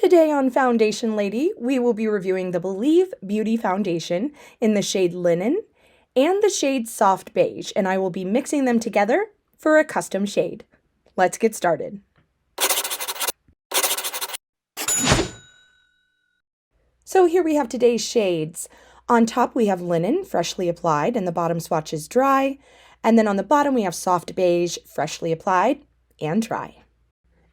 Today on Foundation Lady, we will be reviewing the Believe Beauty Foundation in the shade Linen and the shade Soft Beige, and I will be mixing them together for a custom shade. Let's get started. So here we have today's shades. On top we have Linen, freshly applied, and the bottom swatch is dry. And then on the bottom we have Soft Beige, freshly applied and dry.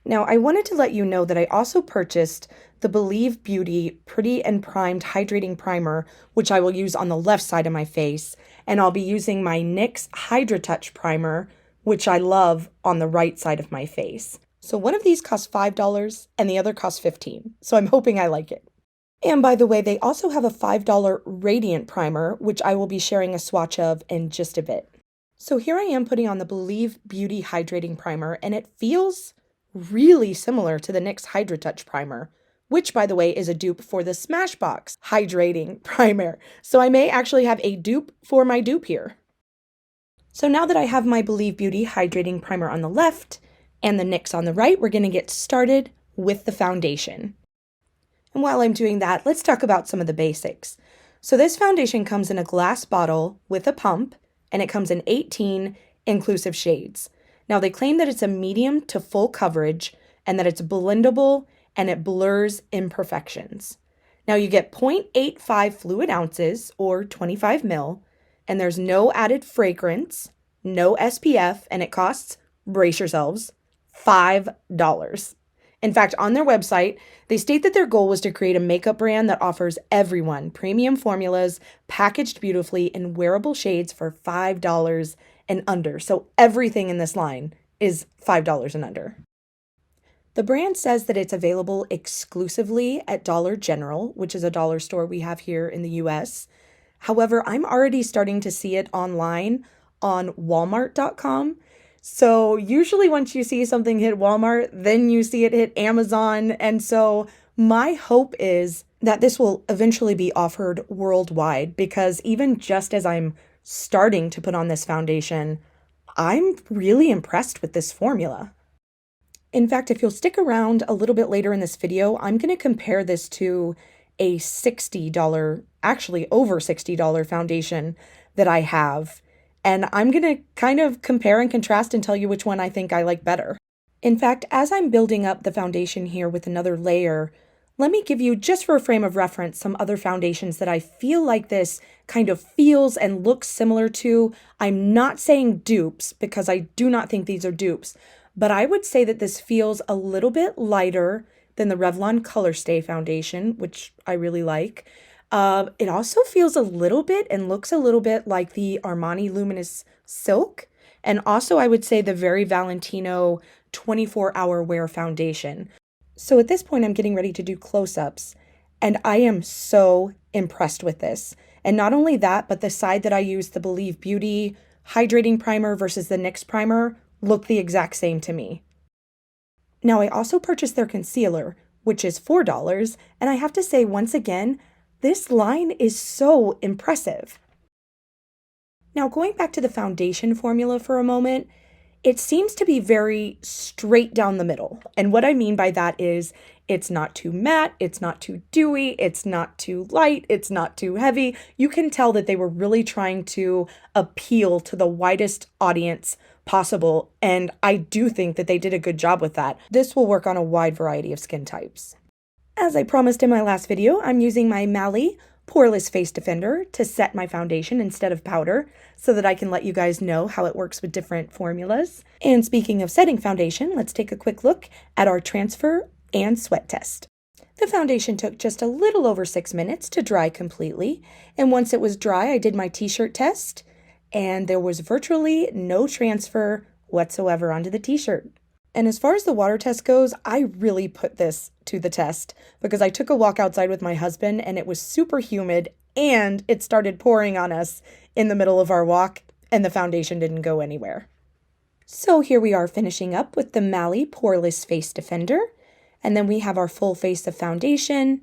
Now, I wanted to let you know that I also purchased the Believe Beauty Pretty and Primed Hydrating Primer, which I will use on the left side of my face, and I'll be using my NYX Hydra-Touch Primer, which I love, on the right side of my face. So one of these costs $5 and the other costs $15, so I'm hoping I like it. And by the way, they also have a $5 Radiant Primer, which I will be sharing a swatch of in just a bit. So here I am putting on the Believe Beauty Hydrating Primer, and it feels really similar to the NYX Hydra-Touch Primer, which, by the way, is a dupe for the Smashbox Hydrating Primer. So I may actually have a dupe for my dupe here. So now that I have my Believe Beauty Hydrating Primer on the left and the NYX on the right, we're going to get started with the foundation. And while I'm doing that, let's talk about some of the basics. So this foundation comes in a glass bottle with a pump, and it comes in 18 inclusive shades. Now, they claim that it's a medium to full coverage and that it's blendable and it blurs imperfections. Now, you get 0.85 fluid ounces or 25 ml, and there's no added fragrance, no SPF, and it costs, brace yourselves, $5. In fact, on their website, they state that their goal was to create a makeup brand that offers everyone premium formulas packaged beautifully in wearable shades for $5 and under. So everything in this line is $5 and under. The brand says that it's available exclusively at Dollar General, which is a dollar store we have here in the US. However, I'm already starting to see it online on Walmart.com. So usually once you see something hit Walmart, then you see it hit Amazon. And so my hope is that this will eventually be offered worldwide, because even just as I'm starting to put on this foundation, I'm really impressed with this formula. In fact, if you'll stick around a little bit later in this video, I'm going to compare this to a $60, actually over $60 foundation that I have. And I'm going to kind of compare and contrast and tell you which one I think I like better. In fact, as I'm building up the foundation here with another layer, let me give you, just for a frame of reference, some other foundations that I feel like this kind of feels and looks similar to. I'm not saying dupes, because I do not think these are dupes, but I would say that this feels a little bit lighter than the Revlon ColorStay foundation, which I really like. It also feels a little bit and looks a little bit like the Armani Luminous Silk, and also I would say the Very Valentino 24-hour wear foundation. So at this point, I'm getting ready to do close-ups, and I am so impressed with this. And not only that, but the side that I used, the Believe Beauty Hydrating Primer versus the NYX Primer, look the exact same to me. Now, I also purchased their concealer, which is $4, and I have to say, once again, this line is so impressive. Now, going back to the foundation formula for a moment, it seems to be very straight down the middle. And what I mean by that is it's not too matte, it's not too dewy, it's not too light, it's not too heavy. You can tell that they were really trying to appeal to the widest audience possible. And I do think that they did a good job with that. This will work on a wide variety of skin types. As I promised in my last video, I'm using my Mally Poreless Face Defender to set my foundation instead of powder, so that I can let you guys know how it works with different formulas. And speaking of setting foundation, let's take a quick look at our transfer and sweat test. The foundation took just a little over 6 minutes to dry completely, and once it was dry, I did my t-shirt test, and there was virtually no transfer whatsoever onto the t-shirt. And as far as the water test goes, I really put this to the test, because I took a walk outside with my husband and it was super humid and it started pouring on us in the middle of our walk, and the foundation didn't go anywhere. So here we are finishing up with the Mally Poreless Face Defender, and then we have our full face of foundation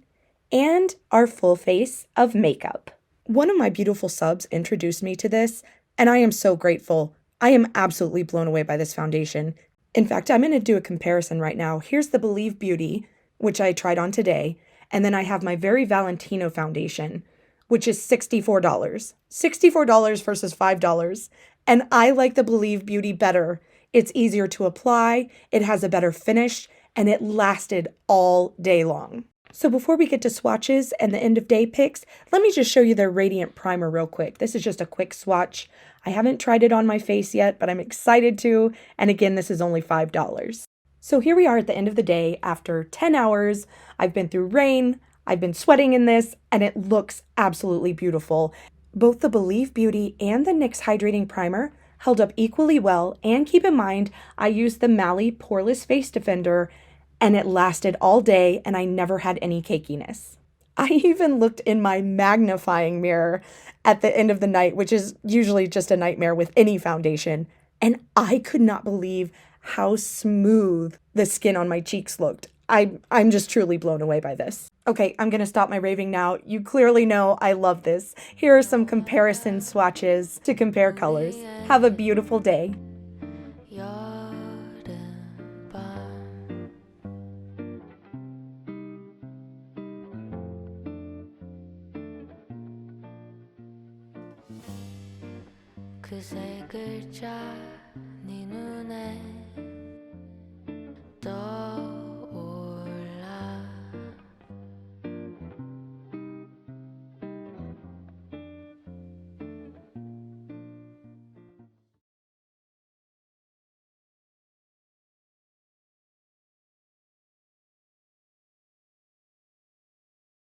and our full face of makeup. One of my beautiful subs introduced me to this, and I am so grateful. I am absolutely blown away by this foundation. In fact, I'm going to do a comparison right now. Here's the Believe Beauty which I tried on today, and then I have my Very Valentino foundation, which is $64. $64 versus $5. And I like the Believe Beauty better. It's easier to apply, it has a better finish, and it lasted all day long. So before we get to swatches and the end of day picks, let me just show you their Radiant Primer real quick. This is just a quick swatch. I haven't tried it on my face yet, but I'm excited to. And again, this is only $5. So here we are at the end of the day after 10 hours. I've been through rain, I've been sweating in this, and it looks absolutely beautiful. Both the Believe Beauty and the NYX Hydrating Primer held up equally well, and keep in mind, I used the Mally Poreless Face Defender, and it lasted all day, and I never had any cakiness. I even looked in my magnifying mirror at the end of the night, which is usually just a nightmare with any foundation, and I could not believe how smooth the skin on my cheeks looked. I'm just truly blown away by this. Okay, I'm gonna stop my raving now. You clearly know I love this. Here are some comparison swatches to compare colors. Have a beautiful day. 그 세 글자 네 눈에 떠